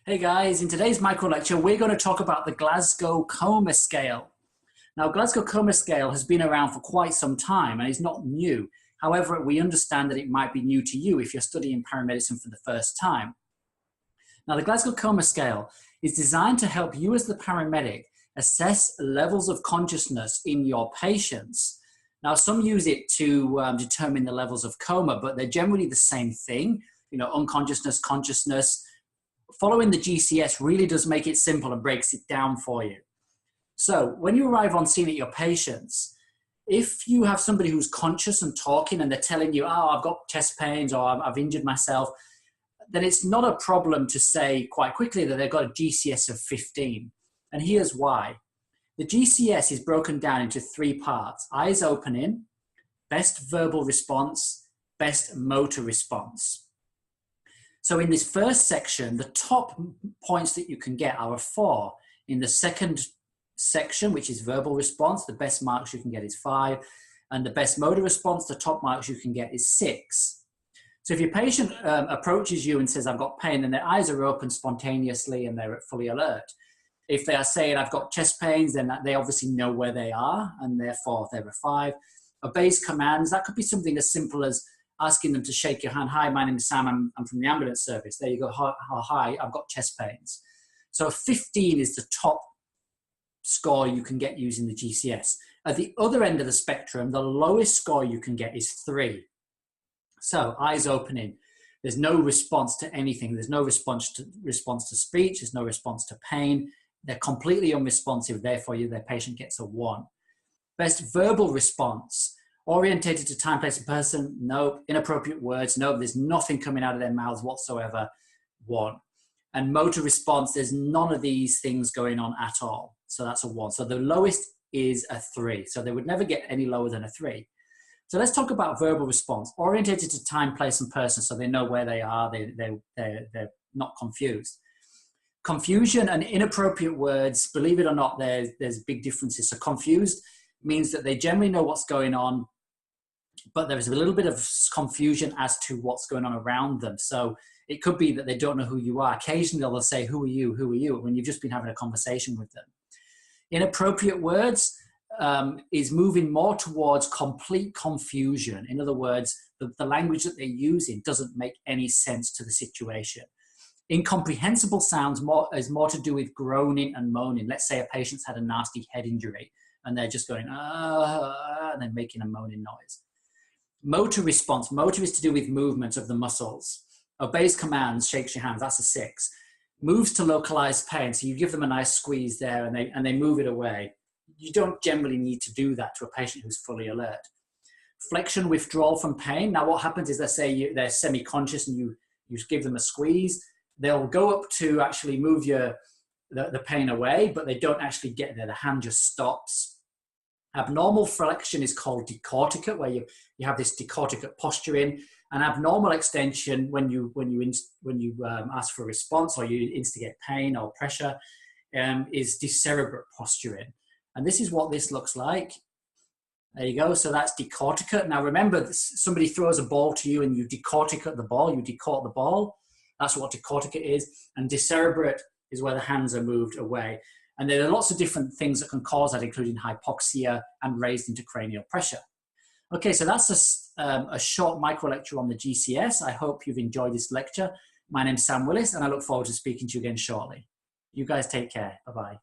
Hey guys, in today's micro lecture, we're going to talk about the Glasgow Coma Scale. Now, Glasgow Coma Scale has been around for quite some time and is not new. However, we understand that it might be new to you if you're studying paramedicine for the first time. Now, the Glasgow Coma Scale is designed to help you as the paramedic assess levels of consciousness in your patients. Now, some use it to determine the levels of coma, but they're generally the same thing. You know, unconsciousness, consciousness. Following the GCS really does make it simple and breaks it down for you. So when you arrive on scene at your patients, if you have somebody who's conscious and talking and they're telling you, oh, I've got chest pains or I've injured myself, then it's not a problem to say quite quickly that they've got a GCS of 15. And here's why. The GCS is broken down into three parts: eyes opening, best verbal response, best motor response. So in this first section, the top points that you can get are 4. In the second section, which is verbal response, the best marks you can get is 5. And the best motor response, the top marks you can get is 6. So if your patient approaches you and says, I've got pain, and their eyes are open spontaneously and they're fully alert. If they are saying, I've got chest pains, then they obviously know where they are, and therefore they're a 5. Obeys commands, that could be something as simple as asking them to shake your hand. Hi, my name is Sam, I'm from the ambulance service. There you go, hi, I've got chest pains. So 15 is the top score you can get using the GCS. At the other end of the spectrum, the lowest score you can get is 3. So eyes opening, there's no response to anything. There's no response to speech, there's no response to pain. They're completely unresponsive, therefore their patient gets a 1. Best verbal response, orientated to time, place, and person, no. Inappropriate words, no. There's nothing coming out of their mouths whatsoever, 1. And motor response, there's none of these things going on at all. So that's a 1. So the lowest is a 3. So they would never get any lower than a 3. So let's talk about verbal response. Orientated to time, place, and person, so they know where they are, they're not confused. Confusion and inappropriate words, believe it or not, there's big differences. So confused means that they generally know what's going on, but there is a little bit of confusion as to what's going on around them. So it could be that they don't know who you are. Occasionally they'll say, who are you, when you've just been having a conversation with them. Inappropriate words is moving more towards complete confusion. In other words, the language that they're using doesn't make any sense to the situation. Incomprehensible sounds is more to do with groaning and moaning. Let's say a patient's had a nasty head injury and they're just going, and then making a moaning noise. Motor response. Motor is to do with movement of the muscles. Obeys commands, shakes your hands, that's a 6. Moves to localized pain. So you give them a nice squeeze there and they move it away. You don't generally need to do that to a patient who's fully alert. Flexion withdrawal from pain. Now what happens is, let's say they're semi-conscious and you give them a squeeze. They'll go up to actually move the pain away, but they don't actually get there. The hand just stops. Abnormal flexion is called Decorticate, where you have this Decorticate posturing. An abnormal extension, when you ask for a response or you instigate pain or pressure, is decerebrate posturing. And this is what this looks like. There you go. So that's Decorticate. Now remember, somebody throws a ball to you and you decorticate the ball. You decort the ball. That's what Decorticate is. And decerebrate is where the hands are moved away. And there are lots of different things that can cause that, including hypoxia and raised intracranial pressure. Okay, so that's a short micro lecture on the GCS. I hope you've enjoyed this lecture. My name's Sam Willis, and I look forward to speaking to you again shortly. You guys take care. Bye-bye.